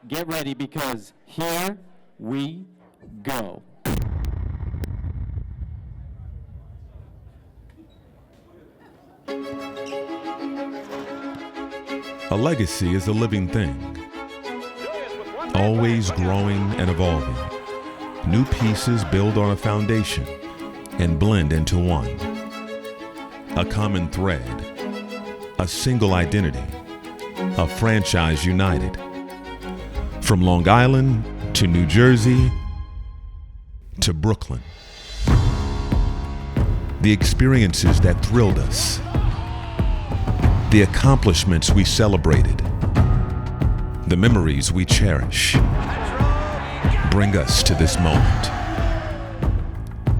get ready because here we go. A legacy is a living thing, always growing and evolving. New pieces build on a foundation and blend into one. A common thread, a single identity, a franchise united. From Long Island to New Jersey to Brooklyn. The experiences that thrilled us, the accomplishments we celebrated, the memories we cherish, bring us to this moment.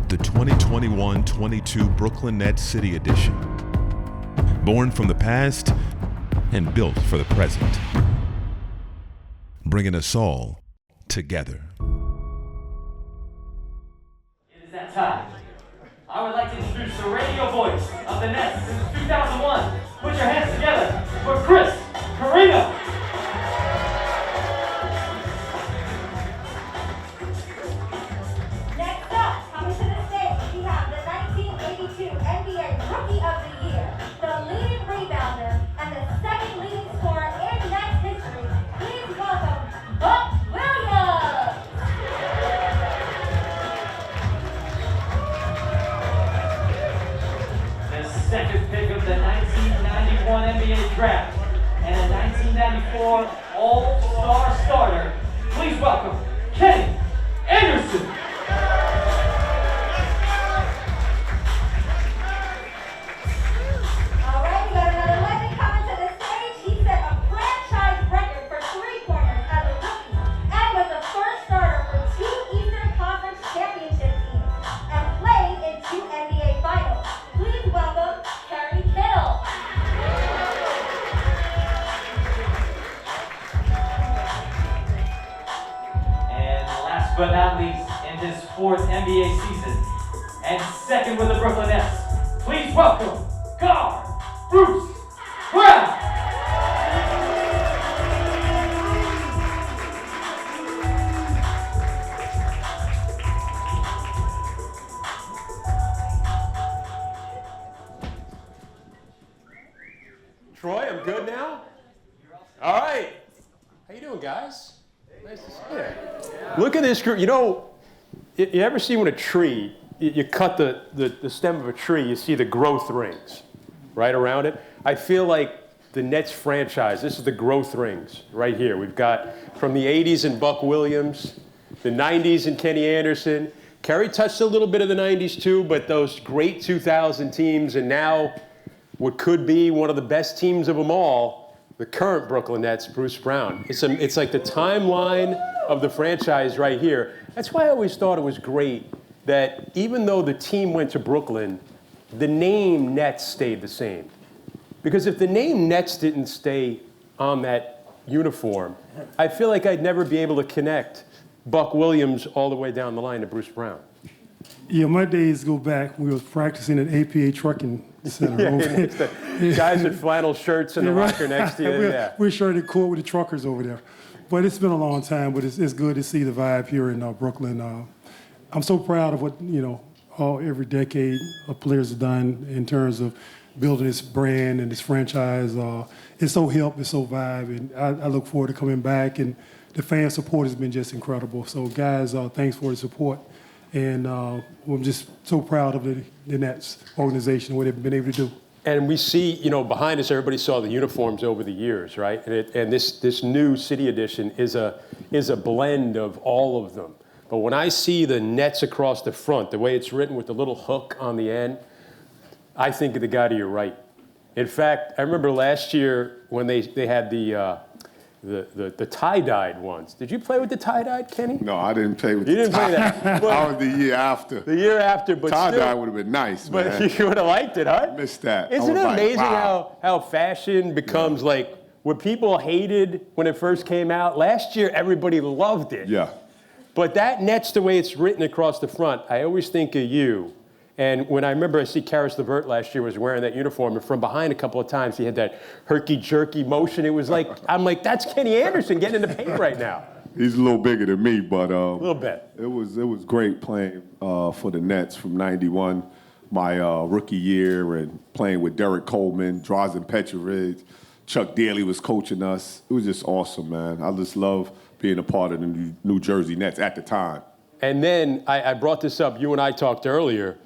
The 2021-22 Brooklyn Nets City Edition. Born from the past and built for the present. Bringing us all together. It is that time. I would like to introduce the radio voice of the Nets since 2001. Put your hands together for Chris Carino. Next up, coming to the stage, we have the 1982 NBA Rookie of the Year, the leading rebounder, and the second leading scorer in Nets history. Please welcome Buck Williams. The second pick of the 1991 NBA Draft and a 1994 All-Star starter. Please welcome Kenny Anderson. All right, we got another legend coming to the stage. He set a franchise record for three-pointers as a rookie and was the first starter for 2 Eastern Conference championship teams and played in 2 NBA finals. Please welcome Kerry Kittles. And last but not least, in his 4th NBA season, and second with the Brooklyn Nets, please welcome guard Bruce Brown. Troy, I'm good now? All right. How you doing, guys? Nice to see you. Look at this group. You know, you ever see when a tree, you cut the stem of a tree, you see the growth rings right around it? I feel like the Nets franchise, this is the growth rings right here. We've got from the 80s in Buck Williams, the 90s in Kenny Anderson. Kerry touched a little bit of the 90s too, but those great 2000 teams, and now what could be one of the best teams of them all, the current Brooklyn Nets, Bruce Brown. It's like the timeline of the franchise right here. That's why I always thought it was great that even though the team went to Brooklyn, the name Nets stayed the same. Because if the name Nets didn't stay on that uniform, I feel like I'd never be able to connect Buck Williams all the way down the line to Bruce Brown. Yeah, my days go back. We was practicing at APA Trucking Center. It's the guys in flannel shirts and the rocker next to you. We're sharing the court with the truckers over there. But it's been a long time, but it's good to see the vibe here in Brooklyn. I'm so proud of what, every decade of players have done in terms of building this brand and this franchise. It's so hip, it's so vibe, and I look forward to coming back. And the fan support has been just incredible. So, guys, thanks for the support. And I'm just so proud of the Nets organization, what they've been able to do. And we see, behind us, everybody saw the uniforms over the years, right? And this new City Edition is a blend of all of them. But when I see the Nets across the front, the way it's written with the little hook on the end, I think of the guy to your right. In fact, I remember last year when they had the tie-dyed ones. Did you play with the tie-dyed, Kenny? No, I didn't play with You the didn't play that. I was the year after. The year after, but Tie-dye still. would have been nice, But man. you would have liked it, huh? I missed that. Isn't it I was amazing like, wow. how fashion becomes like what people hated when it first came out? Last year, everybody loved it. Yeah. But that Nets, the way it's written across the front, I always think of you And when I remember I see Karis LeVert last year was wearing that uniform, and from behind a couple of times he had that herky-jerky motion. It was like, I'm like, that's Kenny Anderson getting in the paint right now. He's a little bigger than me, but A little bit. it was great playing for the Nets from '91, my rookie year, and playing with Derek Coleman, Drazen Petrovic, Chuck Daly was coaching us. It was just awesome, man. I just love being a part of the New Jersey Nets at the time. And then I brought this up. You and I talked earlier.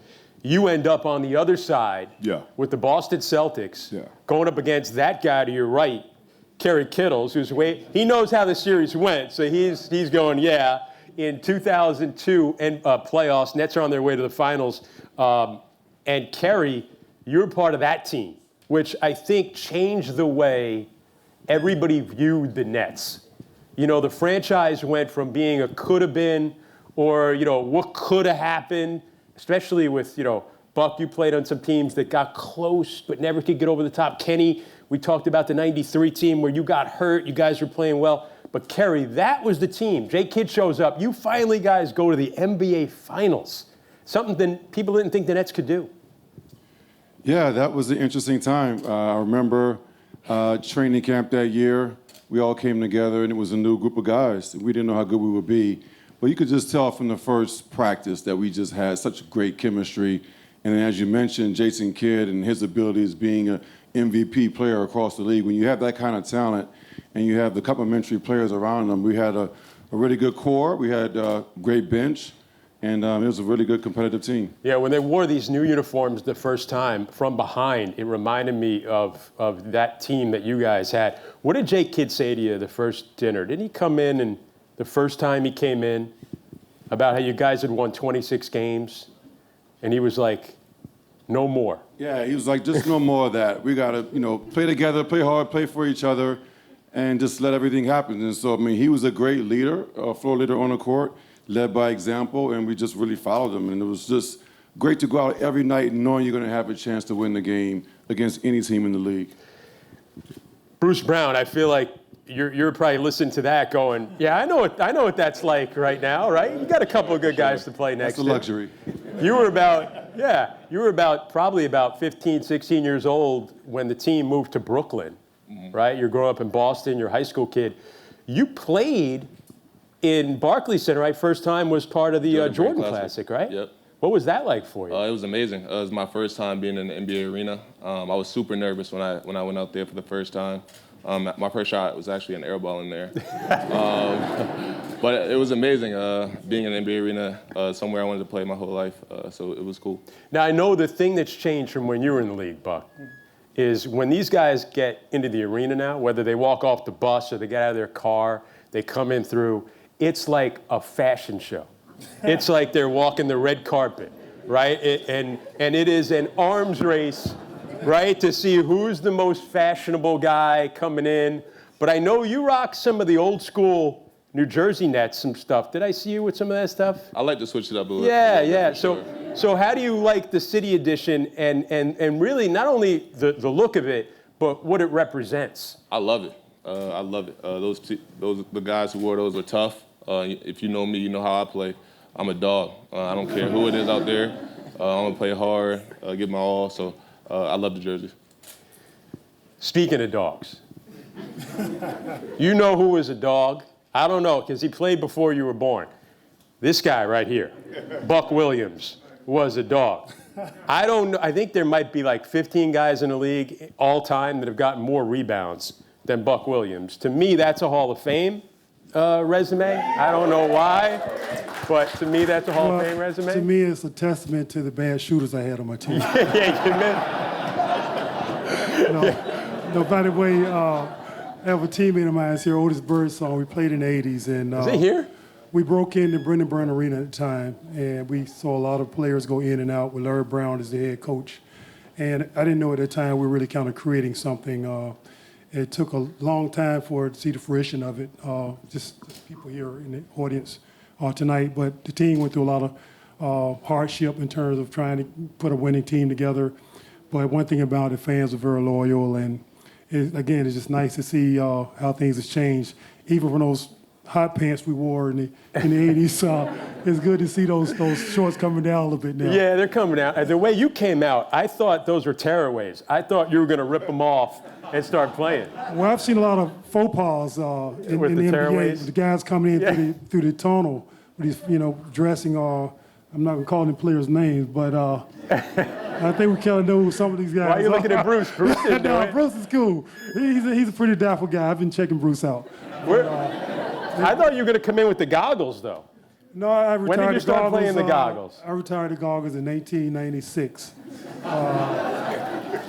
You end up on the other side with the Boston Celtics, going up against that guy to your right, Kerry Kittles, he knows how the series went, so he's going, in 2002 and playoffs, Nets are on their way to the finals, and Kerry, you're part of that team, which I think changed the way everybody viewed the Nets. You know, the franchise went from being a could have been, or, you know, what could have happened, especially with, you know, Buck, you played on some teams that got close but never could get over the top. Kenny, we talked about the '93 team where you got hurt, you guys were playing well. But Kerry, that was the team. Jay Kidd shows up. You finally guys go to the NBA Finals, something that people didn't think the Nets could do. Yeah, that was an interesting time. I remember training camp that year. We all came together, and it was a new group of guys. We didn't know how good we would be. But you could just tell from the first practice that we just had such great chemistry. And then, as you mentioned, Jason Kidd and his abilities being an MVP player across the league. When you have that kind of talent and you have the complementary players around them, we had a really good core. We had a great bench. And it was a really good competitive team. Yeah, when they wore these new uniforms the first time from behind, it reminded me of that team that you guys had. What did Jay Kidd say to you the first dinner? Didn't he come in and the first time he came in about how you guys had won 26 games? And he was like, no more. Yeah, he was like, just no more of that. We got to, play together, play hard, play for each other, and just let everything happen. And so, he was a great leader, a floor leader on the court, led by example, and we just really followed him. And it was just great to go out every night knowing you're going to have a chance to win the game against any team in the league. Bruce Brown, I feel like you're probably listening to that going, yeah, I know what that's like right now, right? You got a couple of good guys to play next. That's a luxury. You were probably about 15, 16 years old when the team moved to Brooklyn, right? You're growing up in Boston, you're a high school kid. You played in Barclays Center, right? First time was part of the Jordan Classic, right? Yep. What was that like for you? It was amazing. It was my first time being in the NBA arena. I was super nervous when I went out there for the first time. My first shot was actually an air ball in there. But it was amazing being in the NBA arena, somewhere I wanted to play my whole life, so it was cool. Now, I know the thing that's changed from when you were in the league, Buck, is when these guys get into the arena now, whether they walk off the bus or they get out of their car, they come in through, it's like a fashion show. It's like they're walking the red carpet, right? And it is an arms race, right, to see who's the most fashionable guy coming in. But I know you rock some of the old school New Jersey Nets, some stuff. Did I see you with some of that stuff? I like to switch it up a little. Yeah. Sure. So how do you like the city edition and really not only the look of it, but what it represents? I love it. I love it. The guys who wore those are tough. If you know me, you know how I play. I'm a dog. I don't care who it is out there. I'm gonna play hard, give my all. So I love the jerseys. Speaking of dogs, you know who is a dog? I don't know, because he played before you were born. This guy right here, Buck Williams, was a dog. I don't know. I think there might be like 15 guys in the league all time that have gotten more rebounds than Buck Williams. To me, that's a Hall of Fame resume. I don't know why, but to me, that's a Hall of Fame resume. To me, it's a testament to the bad shooters I had on my team. No, by the way, I have a teammate of mine here, Otis Birdsong. We played in the 80s. And, is he here? We broke into Brendan Byrne Arena at the time, and we saw a lot of players go in and out with Larry Brown as the head coach. And I didn't know at that time we were really kind of creating something. It took a long time for it to see the fruition of it, just people here in the audience tonight. But the team went through a lot of hardship in terms of trying to put a winning team together. But one thing about it, fans are very loyal, and it's just nice to see how things have changed. Even from those hot pants we wore in the 80s, it's good to see those shorts coming down a little bit now. Yeah, they're coming out. The way you came out, I thought those were tearaways. I thought you were going to rip them off and start playing. Well, I've seen a lot of faux pas in With the the NBA. tearaways? The guys coming in through the tunnel with these, dressing. I'm not going to call them players' names, but I think we kind of know who some of these guys. Why are you looking at Bruce? Bruce didn't do No, it. Bruce is cool. He's a pretty dapper guy. I've been checking Bruce out. I thought you were going to come in with the goggles, though. No, I retired. When did you start playing the goggles? I retired the goggles in 1996.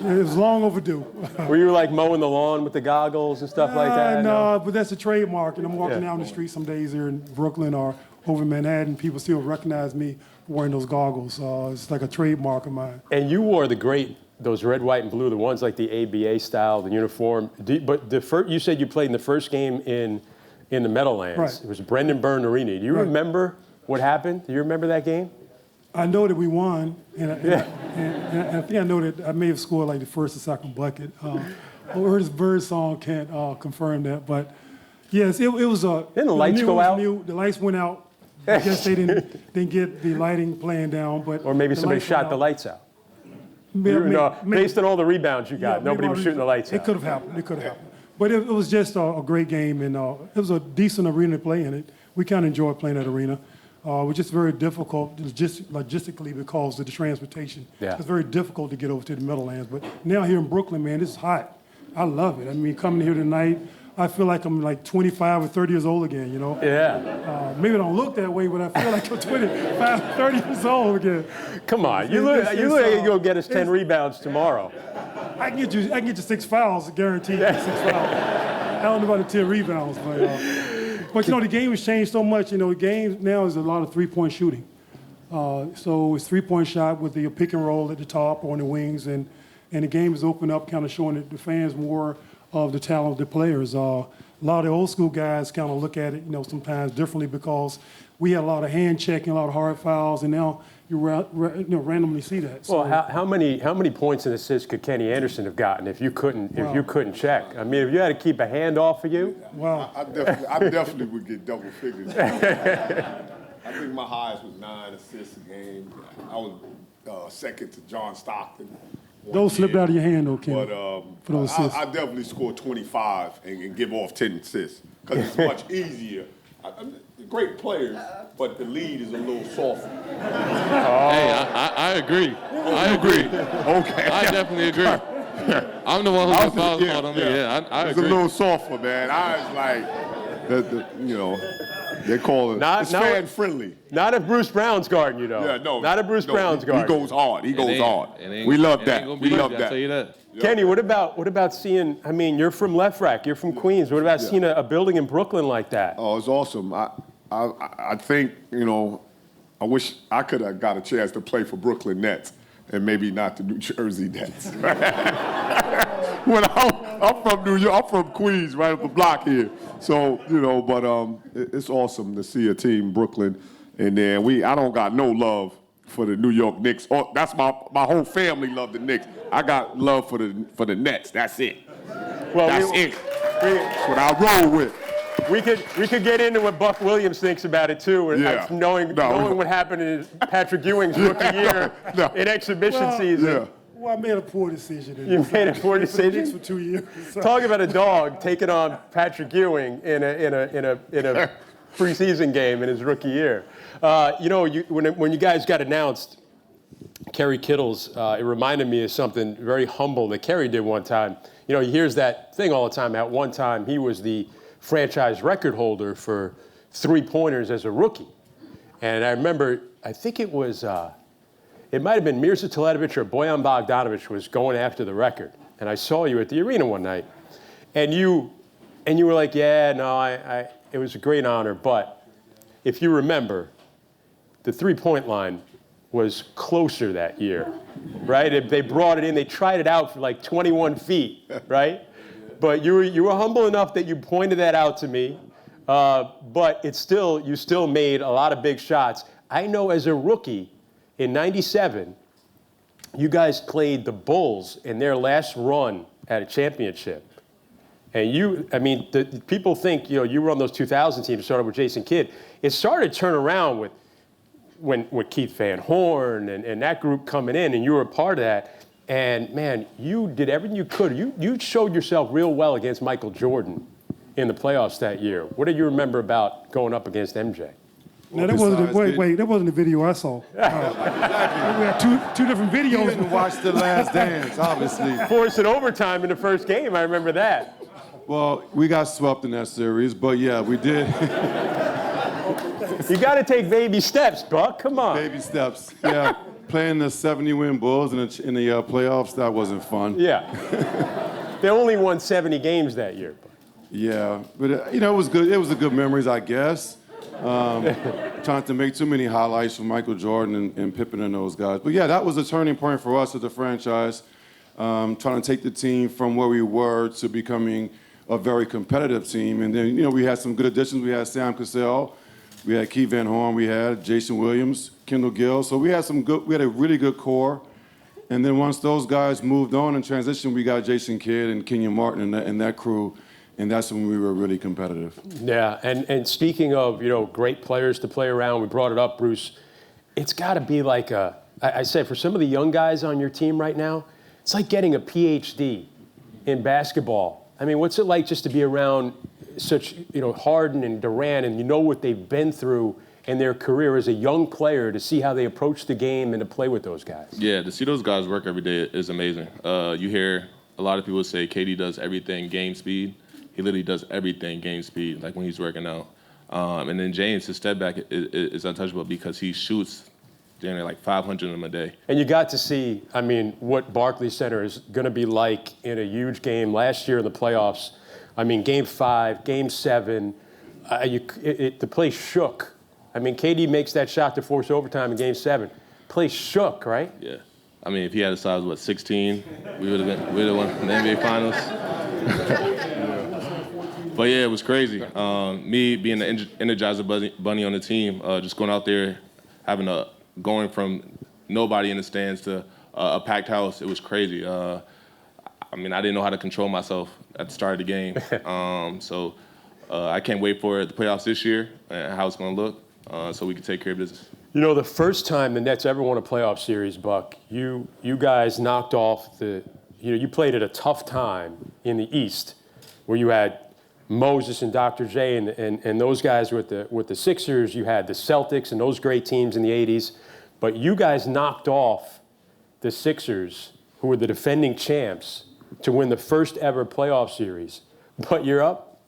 It was long overdue. Were you like mowing the lawn with the goggles and stuff like that? No, but that's a trademark. And I'm walking down the street some days here in Brooklyn or over in Manhattan. People still recognize me wearing those goggles. It's like a trademark of mine. And you wore those red, white, and blue, the ones like the ABA style, the uniform. But you said you played in the first game in the Meadowlands. Right. It was Brendan Byrne Arena. Do you remember what happened? Do you remember that game? I know that we won, and I think I know that I may have scored like the first or second bucket. This bird song can't confirm that, but yes, it was a. Didn't the lights go out? The lights went out. I guess they didn't get the lighting playing down, but Or maybe somebody shot the lights out. Based on all the rebounds you got, nobody was shooting the lights out. It could have happened. It could have happened. But it was just a great game, and it was a decent arena to play in it. We kind of enjoyed playing that arena. It was just very difficult logistically because of the transportation. Yeah. It's very difficult to get over to the Meadowlands. But now here in Brooklyn, man, this is hot. I love it. I mean, coming here tonight, I feel like I'm like 25 or 30 years old again, Yeah. Maybe I don't look that way, but I feel like I'm 25, 30 years old again. Come on. You look like you go get us 10 rebounds tomorrow. I can get you 6 fouls, guaranteed 6 fouls. I don't know about the 10 rebounds, but the game has changed so much. The game now is a lot of three-point shooting. So it's three-point shot with the pick and roll at the top or on the wings, and the game is opened up, kind of showing the fans more of the talent of the players. A lot of the old school guys kind of look at it, sometimes differently because we had a lot of hand checking, a lot of hard fouls, and now you randomly see that. So, Well, how many points and assists could Kenny Anderson have gotten if you couldn't check? I mean, if you had to keep a hand off of you. Wow. I definitely would get double figures. I think my highest was 9 assists a game. I was second to John Stockton. Those slipped out of your hand, though, Ken. But for those assists. I definitely score 25 and give off 10 assists because it's much easier. Great players, but the lead is a little softer. Hey, I agree. I agree. Okay. I definitely agree. I'm the one who gets fouls called on me. Yeah, I It's agree. a little softer, man. I was like, they call it. It's fan friendly. Not if Bruce Brown's guarding you, though. Yeah, no. Not if Bruce Brown's guarding. He goes hard. He goes hard. It We love ain't that. gonna We be love easy, I'll tell you that. that. Kenny, what about seeing? I mean, you're from Left Rack. You're from Queens. What about seeing a building in Brooklyn like that? Oh, it's awesome. I think, I wish I could have got a chance to play for Brooklyn Nets and maybe not the New Jersey Nets. When I'm from New York, I'm from Queens, right up the block here. So, but it's awesome to see a team, Brooklyn, and then I don't got no love for the New York Knicks. Oh, that's my whole family love the Knicks. I got love for the Nets. That's it. Well, That's it. That's what I roll with. We could get into what Buck Williams thinks about it too, knowing what happened in Patrick Ewing's rookie year in exhibition season. Yeah. Well, I made a poor decision. You made a poor For the decision? Knicks for 2 years. So. Talk about a dog taking on Patrick Ewing in a preseason game in his rookie year. When you guys got announced, Kerry Kittles, it reminded me of something very humble that Kerry did one time. He hears that thing all the time. At one time, he was the franchise record holder for three-pointers as a rookie. And I remember, I think it was, it might have been Mirza Teletovic or Bojan Bogdanovic was going after the record. And I saw you at the arena one night. And you were like, yeah, no, it was a great honor. But if you remember, the three-point line was closer that year, right? They brought it in, they tried it out for like 21 feet, right? But you were humble enough that you pointed that out to me. But you still made a lot of big shots. I know as a rookie in '97, you guys played the Bulls in their last run at a championship. And the people think, you were on those 2000 teams, started with Jason Kidd. It started to turn around with when with Keith Van Horn and that group coming in, and you were a part of that. And man, you did everything you could. You showed yourself real well against Michael Jordan in the playoffs that year. What do you remember about going up against MJ? Now, that wasn't that wasn't the video I saw. We had two different You videos. didn't watch The Last Dance, obviously. Forcing overtime in the first game, I remember that. Well, we got swept in that series, but yeah, we did. You got to take baby steps, Buck. Come on. Baby steps. Yeah, playing the 70-win Bulls in the playoffs, that wasn't fun. Yeah. They only won 70 games that year. Yeah, but it was good. It was a good memories, I guess. Trying to make too many highlights from Michael Jordan and Pippen and those guys. But yeah, that was a turning point for us as a franchise, trying to take the team from where we were to becoming a very competitive team. And then, we had some good additions. We had Sam Cassell, we had Keith Van Horn, we had Jason Williams, Kendall Gill. So we had a really good core. And then once those guys moved on and transitioned, we got Jason Kidd and Kenyon Martin and that crew. And that's when we were really competitive. Yeah, and speaking of, great players to play around, we brought it up, Bruce. It's got to be like I said, for some of the young guys on your team right now, it's like getting a PhD in basketball. I mean, what's it like just to be around such, Harden and Durant, and you know what they've been through in their career as a young player, to see how they approach the game and to play with those guys? Yeah, to see those guys work every day is amazing. You hear a lot of people say KD does everything game speed. He literally does everything game speed, like when he's working out. And then James, his step back is untouchable because he shoots generally like 500 of them a day. And you got to see, what Barclays Center is going to be like in a huge game last year in the playoffs. Game 5, Game 7, the place shook. KD makes that shot to force overtime in Game 7. Place shook, right? Yeah. If he had a size, 16, we would have won the NBA Finals. But yeah, it was crazy. Me being the Energizer Bunny on the team, just going out there, going from nobody in the stands to a packed house, it was crazy. I didn't know how to control myself at the start of the game. So I can't wait for the playoffs this year and how it's going to look, so we can take care of business. The first time the Nets ever won a playoff series, Buck, you guys knocked off you played at a tough time in the East, where you had Moses and Dr. J and those guys with the Sixers. You had the Celtics and those great teams in the 80s. But you guys knocked off the Sixers, who were the defending champs, to win the first ever playoff series. But you're up.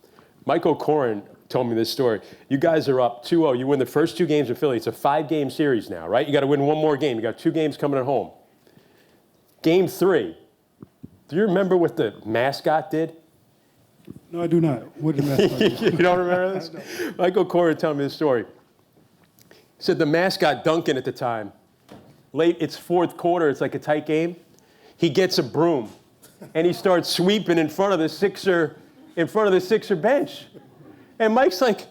Michael Corrin told me this story. You guys are up 2-0. You win the first 2 games in Philly. It's a 5-game series now, right? You got to win one more game. You got 2 games coming at home. Game 3. Do you remember what the mascot did? No, I do not. What did the mascot do? You don't remember this? Michael Corrin told me this story. He said the mascot, Duncan at the time, it's fourth quarter, it's like a tight game. He gets a broom and he starts sweeping in front of the Sixer bench. And Mike's like,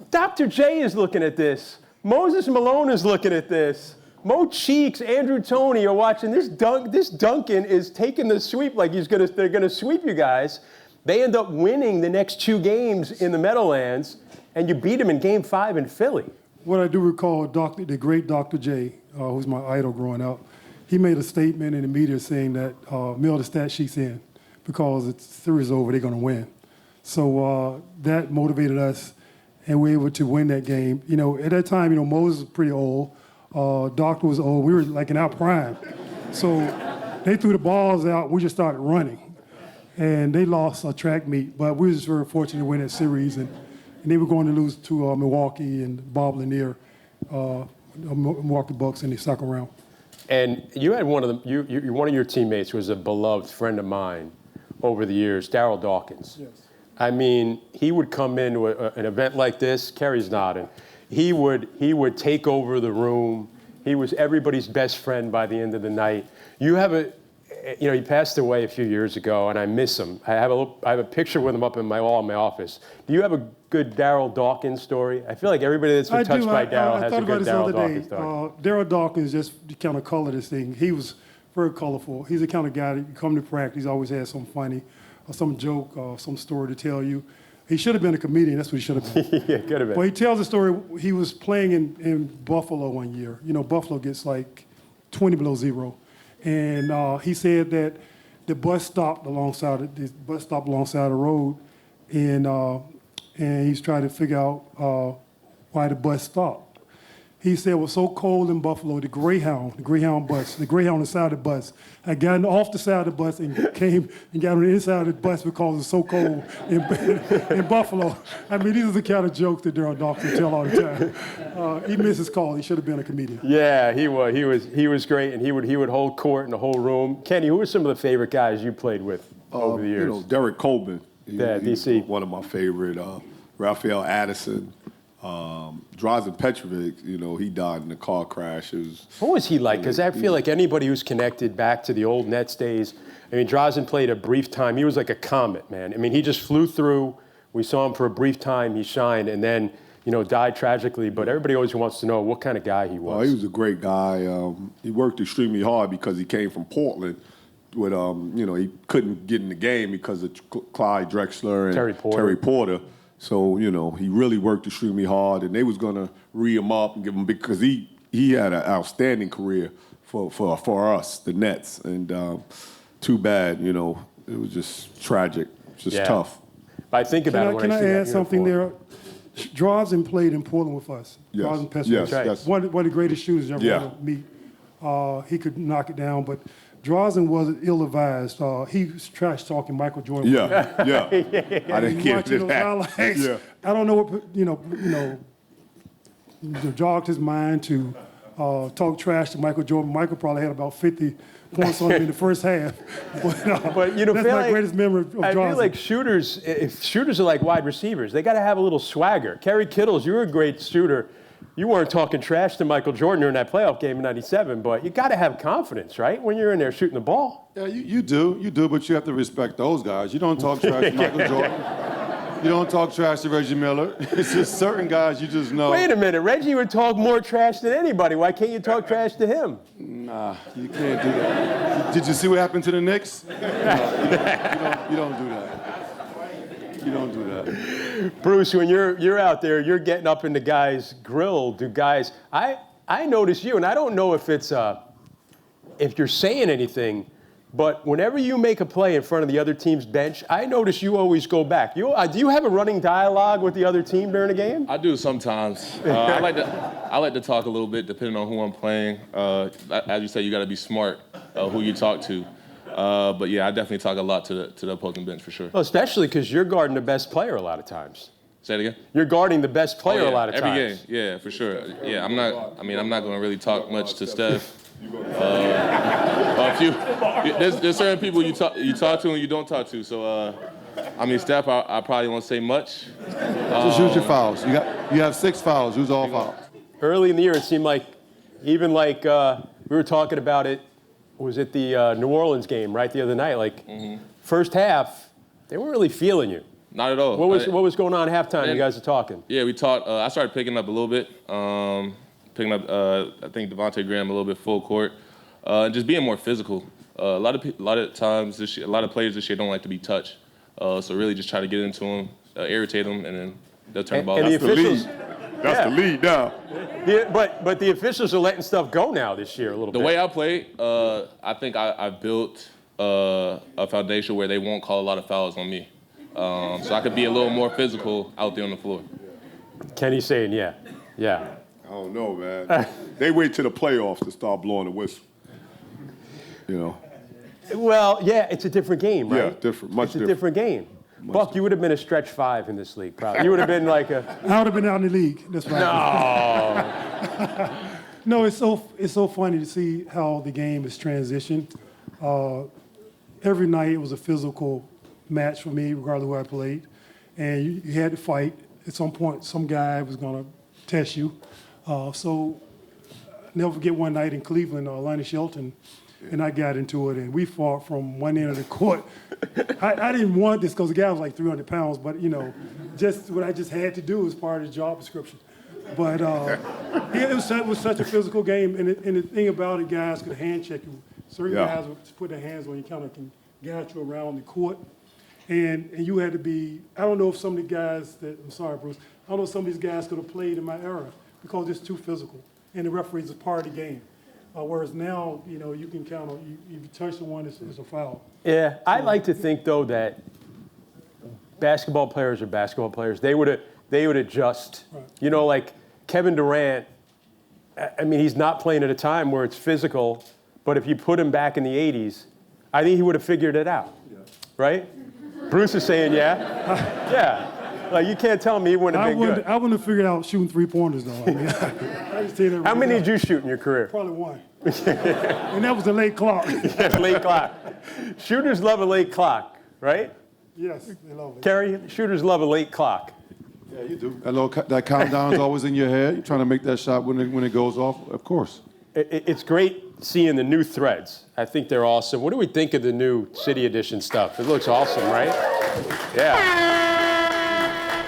Dr. J is looking at this. Moses Malone is looking at this. Mo Cheeks, Andrew Toney are watching. This Duncan is taking the sweep like they're gonna sweep you guys. They end up winning the next 2 games in the Meadowlands, and you beat them in Game 5 in Philly. What I do recall, the great Dr. J, who's my idol growing up, he made a statement in the media saying that mail the stat sheets in because the series over, they're going to win. So that motivated us, and we were able to win that game. At that time, Moses was pretty old. Doctor was old. We were like in our prime. So they threw the balls out. We just started running. And they lost a track meet, but we were just very fortunate to win that series. And they were going to lose to Milwaukee and Bob Lanier, Milwaukee Bucks in the second round. And you had one of your teammates who was a beloved friend of mine over the years, Daryl Dawkins. Yes. He would come into an event like this. Kerry's nodding. He would take over the room. He was everybody's best friend by the end of the night. He passed away a few years ago, and I miss him. I have a picture with him up in my office. Do you have a good Daryl Dawkins story? I feel like everybody that's been touched by Daryl has a good Daryl Dawkins story. Daryl Dawkins just kind of colored this thing. He was very colorful. He's the kind of guy that you come to practice, always has something funny, or some joke, or some story to tell you. He should have been a comedian. That's what he should have been. Yeah, could have been. Well, he tells the story. He was playing in Buffalo one year. You know, Buffalo gets like 20 below zero, and he said that the bus stopped alongside the road, and he's trying to figure out why the bus stopped. He said it was so cold in Buffalo, the Greyhound inside the bus, had gotten off the side of the bus and came and got on the inside of the bus because it was so cold in Buffalo. I mean, these are the kind of jokes that Daryl Dawkins tell all the time. He missed his call. He should have been a comedian. Yeah, he was. He was great, and he would hold court in the whole room. Kenny, who were some of the favorite guys you played with over the years? You know, Derek Coleman. Yeah, He was DC. one of my favorite. Raphael Addison. Drazen Petrovic, you know, he died in a car crash. What was he like? Because I feel like anybody who's connected back to the old Nets days, I mean, Drazen played a brief time. He was like a comet, man. I mean, he just flew through. We saw him for a brief time. He shined, and then, you know, died tragically. But everybody always wants to know what kind of guy he was. Oh, he was a great guy. He worked extremely hard because he came from Portland. With you know, he couldn't get in the game because of Clyde Drexler and Terry Porter. So, you know, he really worked extremely hard, and they was going to re him up and give him because he had an outstanding career for us, the Nets. And too bad, you know, it was just tragic, just tough. I think about it when Can I see I that add something uniform. there? Drazen played in Portland with us. Yes. Drazen Petrovic. Yes. One of the greatest shooters you ever had to meet. He could knock it down, but Drazen wasn't ill-advised. He was trash-talking Michael Jordan. Yeah. I didn't get Watching those that. highlights, Yeah. I don't know what, you know, jogged his mind to talk trash to Michael Jordan. Michael probably had about 50 points on him in the first half. But you know, that's my greatest memory of Drazen. I feel like shooters are like wide receivers. They got to have a little swagger. Kerry Kittles, you were a great shooter. You weren't talking trash to Michael Jordan during that playoff game in '97, but you got to have confidence, right, when you're in there shooting the ball. Yeah, you do, but you have to respect those guys. You don't talk trash to Michael Jordan. You don't talk trash to Reggie Miller. It's just certain guys you just know. Wait a minute, Reggie would talk more trash than anybody. Why can't you talk trash to him? Nah, you can't do that. Did you see what happened to the Knicks? No, you don't do that. You don't do that. Bruce, when you're out there, you're getting up in the guys' grill. Do guys? I notice you, and I don't know if it's if you're saying anything, but whenever you make a play in front of the other team's bench, I notice you always go back. Do you have a running dialogue with the other team during a game? I do sometimes. I like to talk a little bit depending on who I'm playing. As you say, you got to be smart who you talk to. But yeah, I definitely talk a lot to the opposing bench for sure. Well, especially because you're guarding the best player a lot of times. Say it again. You're guarding the best player a lot of every times. Every game, yeah, for sure. Yeah, I'm not going to really talk much to Steph. There's certain people you talk to and you don't talk to. So, Steph, I probably won't say much. Just use your fouls. You have 6 fouls. Use all fouls. Early in the year, it seemed like, even like we were talking about it. Was it the New Orleans game, right, the other night? Like, first half, they weren't really feeling you. Not at all. What was going on at halftime? You guys are talking. Yeah, we talked. I started picking up a little bit. Picking up, I think Devontae Graham a little bit full court, and just being more physical. A lot of times this year, a lot of players this year don't like to be touched. So really just try to get into them, irritate them, and then they'll turn the ball. And the officials. That's the lead now. But the officials are letting stuff go now this year a little bit. The way I play, I think I've built a foundation where they won't call a lot of fouls on me. So I could be a little more physical out there on the floor. Kenny's saying yeah. I don't know, man. They wait till the playoffs to start blowing the whistle. You know. Well, yeah, it's a different game, right? Yeah, different, much different. It's a different game. Buck, you would have been a stretch 5 in this league, probably. You would have been like a... I would have been out in the league. That's right. No, it's so funny to see how the game has transitioned. Every night it was a physical match for me, regardless of who I played. And you had to fight. At some point, some guy was going to test you. So never forget one night in Cleveland, Lonnie Shelton and I got into it, and we fought from one end of the court. I didn't want this because the guy was like 300 pounds, but, you know, just what I just had to do was part of the job description. But it was such a physical game, and the thing about it, guys could hand check you. Certain guys would put their hands on you, kind of can guide you around the court. And you had to be, I don't know if some of the guys I'm sorry, Bruce, I don't know if some of these guys could have played in my era because it's too physical. And the referees are part of the game. Whereas now, you can count on, if you touch someone, it's a foul. Yeah, I like to think, though, that basketball players are basketball players. They would adjust. Right. Like Kevin Durant, I mean, he's not playing at a time where it's physical, but if you put him back in the 80s, I think he would have figured it out, right? Bruce is saying, yeah. Yeah. Like, you can't tell me he wouldn't have been good. I wouldn't have figured out shooting 3-pointers, though. I mean, I just tell you that How right many now. did you shoot in your career? Probably one. And that was a late clock. Yeah, late clock. Shooters love a late clock, right? Yes, they love it. Kerry, shooters love a late clock. Yeah, you do. That countdown's always in your head. You're trying to make that shot when it goes off, of course. It's great seeing the new threads. I think they're awesome. What do we think of the new City Edition stuff? It looks awesome, right? Yeah.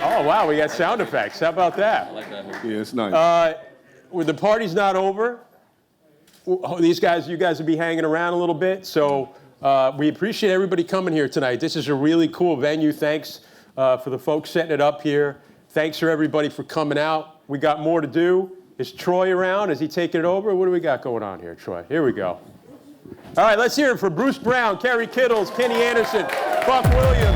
Oh, wow, we got sound effects. How about that? I like that. Yeah, it's nice. The party's not over. You guys will be hanging around a little bit. So we appreciate everybody coming here tonight. This is a really cool venue. Thanks for the folks setting it up here. Thanks for everybody for coming out. We got more to do. Is Troy around? Is he taking it over? What do we got going on here, Troy? Here we go. All right, let's hear it for Bruce Brown, Kerry Kittles, Kenny Anderson, Buck Williams.